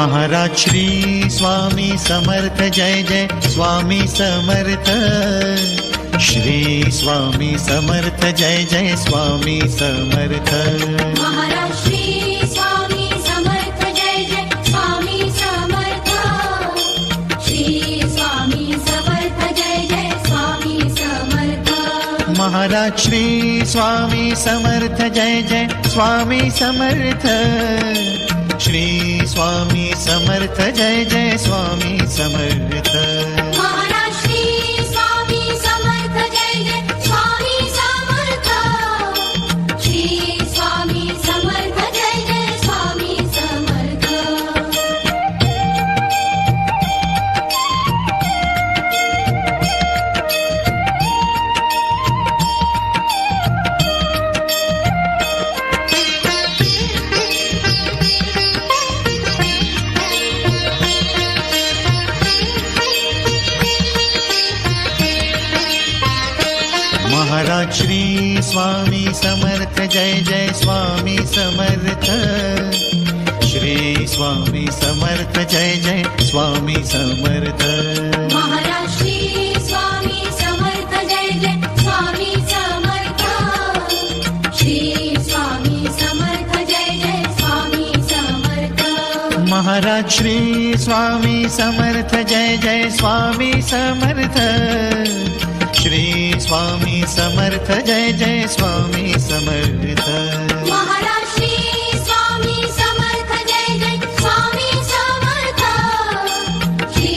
Maharaj Shri Swami Samarth Jai Jai Swami Samarth. Shri Swami Samarth Jai Jai Swami Samarth. Maharaj Shri Swami Samarth Jai Jai Swami Samarth. Shri Swami Samarth Jai Jai Swami Samarth. Maharaj Shri Swami Samarth Jai Jai Swami Samarth. Shri Swami Samarth Jai Jai Swami Samarth. Maharaj Shri Swami Samarth Jai Jai Swami Samarth. Shri Swami Samarth Jai Jai Swami Samarth. Maharaj Shri Swami Samarth Jai Jai Swami Samarth. Shri Swami Samarth Jai Jai Swami Samarth. Maharaj Shri Swami Samarth Jai Jai Swami Samarth. Shri Swami Samarth Jai Jai Swami Samarth. Maharaj Shri Swami Samarth Jai Jai Swami Samarth. Shri Swami Samarth Jai Jai Swami Samarth. Maharaj Shri Swami Samarth Jai Jai Swami Samarth. Shri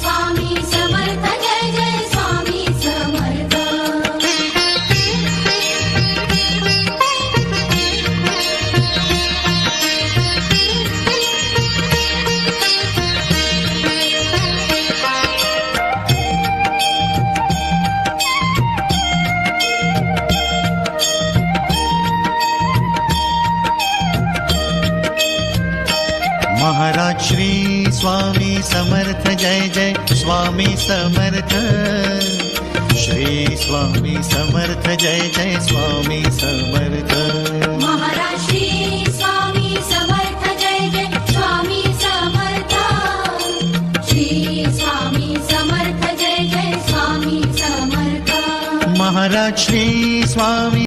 Swami Samarth Jai Jai Swami Samarth. Maharaj Shri Swami Samarth Jai Jai Swami Samarth. Shri Swami Samarth Jai Jai Swami Samarth. Maharaj Shri Swami Samarth Jai Jai Swami Samarth. Shri Swami Samarth Jai Jai Swami Samarth. Maharaj Shri Swami